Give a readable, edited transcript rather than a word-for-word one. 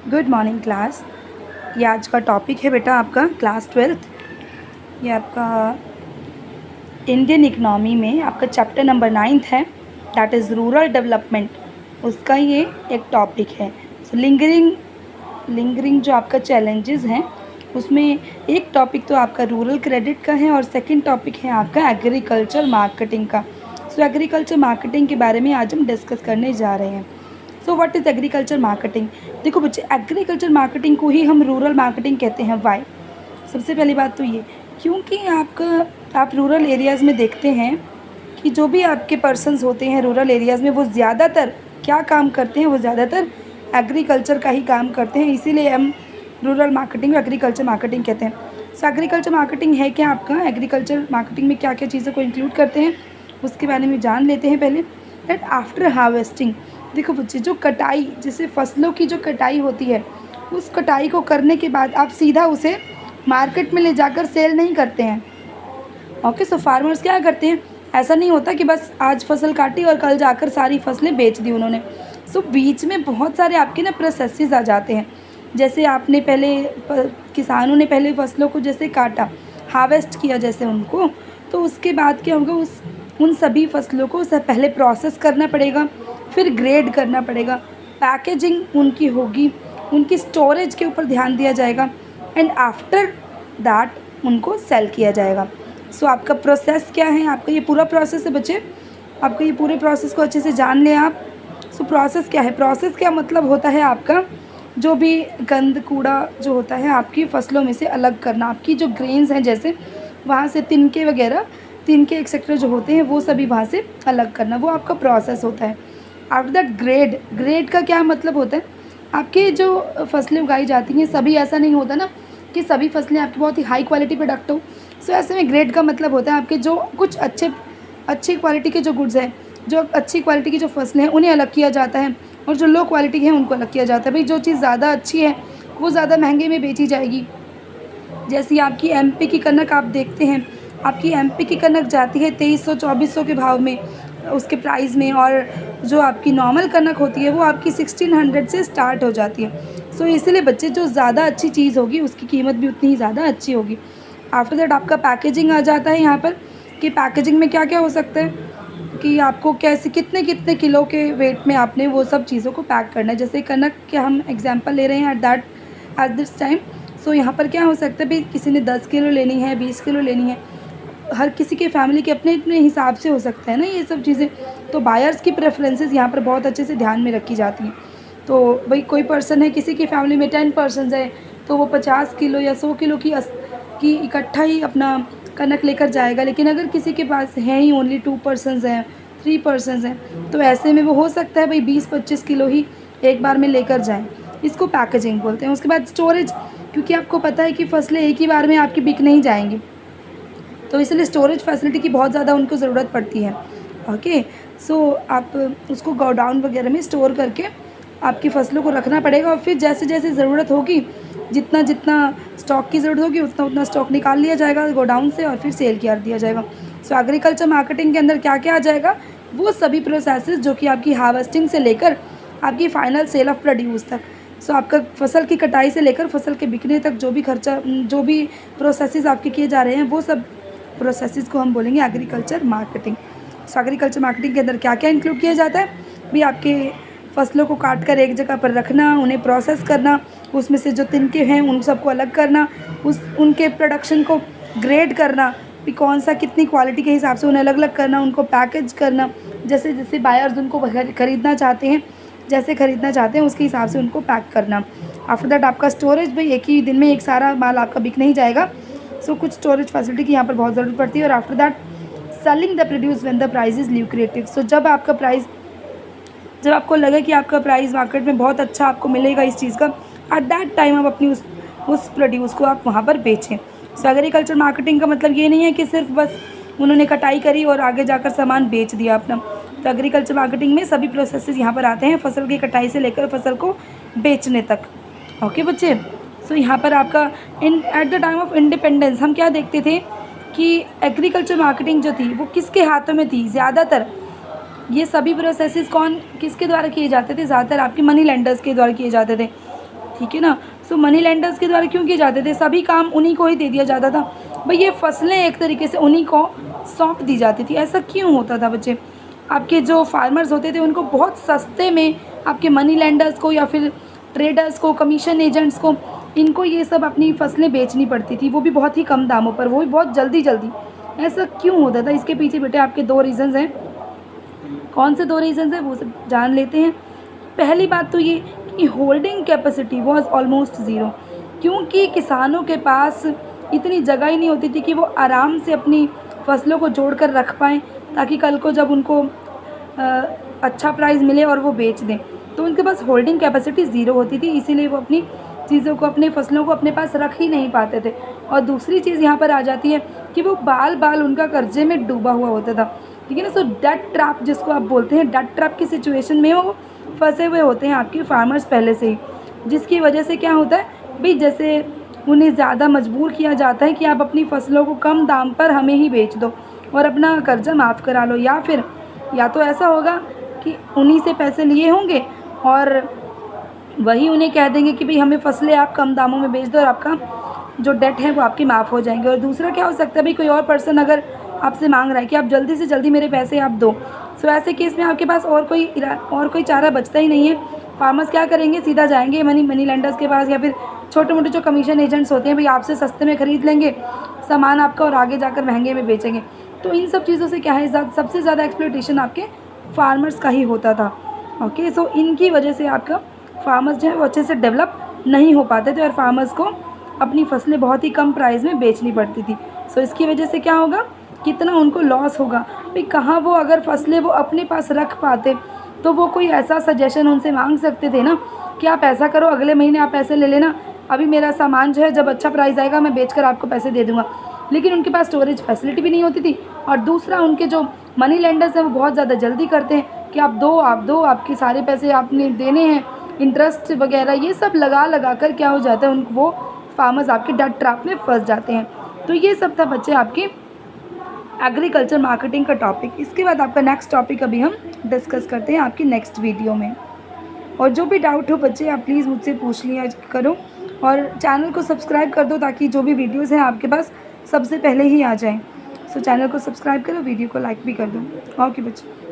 Good morning class. ये आज का टॉपिक है बेटा आपका क्लास 12th। ये आपका इंडियन इकनॉमी में आपका चैप्टर नंबर 9 है, दैट इज़ रूरल डेवलपमेंट। उसका ये एक टॉपिक है। सो लिंगरिंग जो आपका चैलेंजेस हैं उसमें एक टॉपिक तो आपका रूरल क्रेडिट का है और सेकंड टॉपिक है आपका एग्रीकल्चर मार्केटिंग का। सो एग्रीकल्चर मार्केटिंग के बारे में आज हम डिस्कस करने जा रहे हैं। So what is agriculture marketing? देखो बच्चे, एग्रीकल्चर मार्केटिंग को ही हम रूरल मार्केटिंग कहते हैं। वाई? सबसे पहली बात तो ये, क्योंकि आप रूरल एरियाज़ में देखते हैं कि जो भी आपके पर्सन्स होते हैं रूरल एरियाज़ में, वो ज़्यादातर क्या काम करते हैं? वो ज़्यादातर एग्रीकल्चर का ही काम करते हैं। इसीलिए हम रूरल मार्केटिंग और एग्रीकल्चर मार्केटिंग कहते हैं। सो एग्रीकल्चर मार्केटिंग है क्या? आपका एग्रीकल्चर मार्केटिंग में क्या क्या चीज़ों को इंक्लूड करते हैं उसके बारे में जान लेते हैं पहले। दैट आफ्टर हार्वेस्टिंग, देखो बच्चे, जो कटाई, जैसे फसलों की जो कटाई होती है, उस कटाई को करने के बाद आप सीधा उसे मार्केट में ले जाकर सेल नहीं करते हैं। ओके, सो फार्मर्स क्या करते हैं? ऐसा नहीं होता कि बस आज फसल काटी और कल जाकर सारी फसलें बेच दी उन्होंने। सो बीच में बहुत सारे आपके ना प्रोसेसेस आ जाते हैं। जैसे आपने किसानों ने पहले फसलों को जैसे काटा, हार्वेस्ट किया जैसे उनको, तो उसके बाद क्या होगा, उन सभी फसलों को पहले प्रोसेस करना पड़ेगा, फिर ग्रेड करना पड़ेगा, पैकेजिंग उनकी होगी, उनकी स्टोरेज के ऊपर ध्यान दिया जाएगा एंड आफ्टर दैट उनको सेल किया जाएगा। सो आपका प्रोसेस क्या है? आपका ये पूरा प्रोसेस है बच्चे, आपका ये पूरे प्रोसेस को अच्छे से जान लें आप। सो प्रोसेस क्या है? प्रोसेस क्या मतलब होता है आपका जो भी गंद कूड़ा जो होता है आपकी फ़सलों में से अलग करना, आपकी जो ग्रेन्स हैं जैसे वहाँ से तिनके वगैरह, तिनके एक्सेट्रा जो होते हैं वो सभी वहाँ से अलग करना, वो आपका प्रोसेस होता है। आफ्टर दैट ग्रेड का क्या मतलब होता है? आपके जो फसलें उगाई जाती हैं, सभी ऐसा नहीं होता ना कि सभी फसलें आपकी बहुत ही हाई क्वालिटी प्रोडक्ट हो। सो ऐसे में ग्रेड का मतलब होता है आपके जो कुछ अच्छी क्वालिटी के जो गुड्स हैं, जो अच्छी क्वालिटी की जो फसलें हैं उन्हें अलग किया जाता है और जो लो क्वालिटी है उनको अलग किया जाता है। भाई जो चीज़ ज़्यादा अच्छी है वो ज़्यादा महंगे में बेची जाएगी। जैसी आपकी एमपी की कनक आप देखते हैं, आपकी एमपी की कनक जाती है 2300-2400 के भाव में, उसके प्राइस में, और जो आपकी नॉर्मल कनक होती है वो आपकी 1600 से स्टार्ट हो जाती है। सो इसीलिए बच्चे, जो ज़्यादा अच्छी चीज़ होगी उसकी कीमत भी उतनी ही ज़्यादा अच्छी होगी। आफ्टर दैट आपका पैकेजिंग आ जाता है यहाँ पर, कि पैकेजिंग में क्या क्या हो सकता है कि आपको कैसे कितने कितने किलो के वेट में आपने वो सब चीज़ों को पैक करना है। जैसे कनक के हम एग्जांपल ले रहे हैं एट दिस टाइम। सो यहाँ पर क्या हो सकता है, भाई किसी ने 10 किलो लेनी है, 20 किलो लेनी है, हर किसी के फैमिली के अपने अपने हिसाब से हो सकता है ना ये सब चीज़ें। तो बायर्स की प्रेफरेंसेस यहाँ पर बहुत अच्छे से ध्यान में रखी जाती हैं। तो भाई कोई पर्सन है, किसी की फैमिली में 10 पर्सन्स है, तो वो 50 किलो या 100 किलो की इकट्ठा ही अपना कनक लेकर जाएगा। लेकिन अगर किसी के पास है ही ओनली 2 पर्सन्स हैं, 3 पर्सन्स हैं, तो ऐसे में वो हो सकता है भाई 20-25 किलो ही एक बार में लेकर जाएँ। इसको पैकेजिंग बोलते हैं। उसके बाद स्टोरेज, क्योंकि आपको पता है कि फसलें एक ही बार में आपकी बिक नहीं जाएंगी, तो इसलिए स्टोरेज फैसिलिटी की बहुत ज़्यादा उनको ज़रूरत पड़ती है। ओके, सो आप उसको गोडाउन वगैरह में स्टोर करके आपकी फ़सलों को रखना पड़ेगा, और फिर जैसे जैसे ज़रूरत होगी, जितना जितना स्टॉक की ज़रूरत होगी उतना उतना स्टॉक निकाल लिया जाएगा गोडाउन से और फिर सेल कर दिया जाएगा। सो एग्रीकल्चर मार्केटिंग के अंदर क्या क्या आ जाएगा? वो सभी प्रोसेसेस जो कि आपकी हार्वेस्टिंग से लेकर आपकी फ़ाइनल सेल ऑफ प्रोड्यूस तक। सो आपका फसल की कटाई से लेकर फसल के बिकने तक जो भी प्रोसेसेस आपके किए जा रहे हैं, वो सब प्रोसेसेस को हम बोलेंगे एग्रीकल्चर मार्केटिंग। सो एग्रीकल्चर मार्केटिंग के अंदर क्या क्या इंक्लूड किया जाता है? भी आपके फसलों को काट कर एक जगह पर रखना, उन्हें प्रोसेस करना, उसमें से जो तिनके हैं उन सबको अलग करना, उनके प्रोडक्शन को ग्रेड करना, भी कौन सा कितनी क्वालिटी के हिसाब से उन्हें अलग अलग करना, उनको पैकेज करना, जैसे जैसे बायर्स उनको खरीदना चाहते हैं उसके हिसाब से उनको पैक करना। आफ्टर दैट आपका स्टोरेज, भाई एक ही दिन में एक सारा माल आपका बिक नहीं जाएगा। सो कुछ स्टोरेज फैसिलिटी की यहाँ पर बहुत ज़रूरत पड़ती है। और after that selling the produce when the price is lucrative. So जब आपको लगे कि आपका प्राइस मार्केट में बहुत अच्छा आपको मिलेगा इस चीज़ का, एट दैट टाइम आप अपनी उस प्रोड्यूस को आप वहाँ पर बेचें। सो एग्रीकल्चर मार्केटिंग का मतलब ये नहीं है कि सिर्फ बस उन्होंने कटाई करी और आगे जाकर सामान बेच दिया अपना। तो एग्रीकल्चर मार्केटिंग में सभी प्रोसेसेस यहाँ पर आते हैं, फसल की कटाई से लेकर फसल को बेचने तक। ओके बच्चे, सो यहाँ पर आपका at the time of independence हम क्या देखते थे कि एग्रीकल्चर मार्केटिंग जो थी वो किसके हाथों में थी? ज़्यादातर ये सभी प्रोसेसेस किसके द्वारा किए जाते थे? ज़्यादातर आपके मनी लेंडर्स के द्वारा किए जाते थे। ठीक है ना। सो मनी लेंडर्स के द्वारा क्यों किए जाते थे, सभी काम उन्हीं को ही दे दिया जाता था भाई, ये फसलें एक तरीके से उन्हीं को सौंप दी जाती थी। ऐसा क्यों होता था बच्चे, आपके जो फार्मर्स होते थे उनको बहुत सस्ते में आपके मनी लेंडर्स को या फिर ट्रेडर्स को, कमीशन एजेंट्स को, इनको ये सब अपनी फसलें बेचनी पड़ती थी, वो भी बहुत ही कम दामों पर, वो भी बहुत जल्दी जल्दी। ऐसा क्यों होता था, इसके पीछे बेटे आपके 2 रीज़न्स हैं। कौन से 2 रीज़न्स हैं वो सब जान लेते हैं। पहली बात तो ये कि holding capacity was almost zero, क्योंकि किसानों के पास इतनी जगह ही नहीं होती थी कि वो आराम से अपनी फसलों को जोड़ कर रख पाएँ, ताकि कल को जब उनको अच्छा प्राइस मिले और वो बेच दें। तो उनके पास होल्डिंग कैपेसिटी ज़ीरो होती थी, इसीलिए वो अपनी चीज़ों को, अपनी फसलों को अपने पास रख ही नहीं पाते थे। और दूसरी चीज़ यहाँ पर आ जाती है कि वो बाल बाल उनका कर्जे में डूबा हुआ होता था, ठीक है ना। सो डेट ट्रैप जिसको आप बोलते हैं, डेट ट्रैप की सिचुएशन में वो फंसे हुए होते हैं आपके फार्मर्स पहले से ही, जिसकी वजह से क्या होता है भाई, जैसे उन्हें ज़्यादा मजबूर किया जाता है कि आप अपनी फसलों को कम दाम पर हमें ही बेच दो और अपना कर्जा माफ़ करा लो, या फिर या तो ऐसा होगा कि उन्हीं से पैसे लिए होंगे और वही उन्हें कह देंगे कि भाई हमें फसलें आप कम दामों में बेच दो और आपका जो डेट है वो आपके माफ़ हो जाएंगे। और दूसरा क्या हो सकता है भाई, कोई और पर्सन अगर आपसे मांग रहा है कि आप जल्दी से जल्दी मेरे पैसे आप दो, सो ऐसे केस में आपके पास और कोई चारा बचता ही नहीं है। फार्मर्स क्या करेंगे, सीधा जाएंगे मनी लेंडर्स के पास, या फिर छोटे मोटे जो कमीशन एजेंट्स होते हैं भाई, आपसे सस्ते में ख़रीद लेंगे सामान आपका और आगे जाकर महंगे में बेचेंगे। तो इन सब चीज़ों से क्या है, सबसे ज़्यादा एक्सप्लॉयटेशन आपके फार्मर्स का ही होता था। ओके, सो इनकी वजह से आपका फार्मर्स जो है वो अच्छे से डेवलप नहीं हो पाते थे और फार्मर्स को अपनी फसलें बहुत ही कम प्राइस में बेचनी पड़ती थी। सो इसकी वजह से क्या होगा, कितना उनको लॉस होगा भाई। कहाँ वो अगर फसलें वो अपने पास रख पाते तो वो कोई ऐसा सजेशन उनसे मांग सकते थे ना कि आप ऐसा करो, अगले महीने आप पैसे ले लेना, अभी मेरा सामान जो है जब अच्छा प्राइस आएगा मैं बेचकर आपको पैसे दे दूँगा। लेकिन उनके पास स्टोरेज फैसिलिटी भी नहीं होती थी, और दूसरा उनके जो मनी लेंडर्स हैं वो बहुत ज़्यादा जल्दी करते हैं कि आप दो, आपके सारे पैसे आपने देने हैं, इंटरेस्ट वगैरह ये सब लगा कर क्या हो जाता है, उनको वो फार्मर्स आपके डेट ट्रैप में फंस जाते हैं। तो ये सब था बच्चे आपके एग्रीकल्चर मार्केटिंग का टॉपिक। इसके बाद आपका नेक्स्ट टॉपिक अभी हम डिस्कस करते हैं आपकी नेक्स्ट वीडियो में। और जो भी डाउट हो बच्चे आप प्लीज़ मुझसे पूछ लिया करो, और चैनल को सब्सक्राइब कर दो ताकि जो भी वीडियोज़ हैं आपके पास सबसे पहले ही आ जाएँ। सो चैनल को सब्सक्राइब करो, वीडियो को लाइक भी कर दो। ओके बच्चे।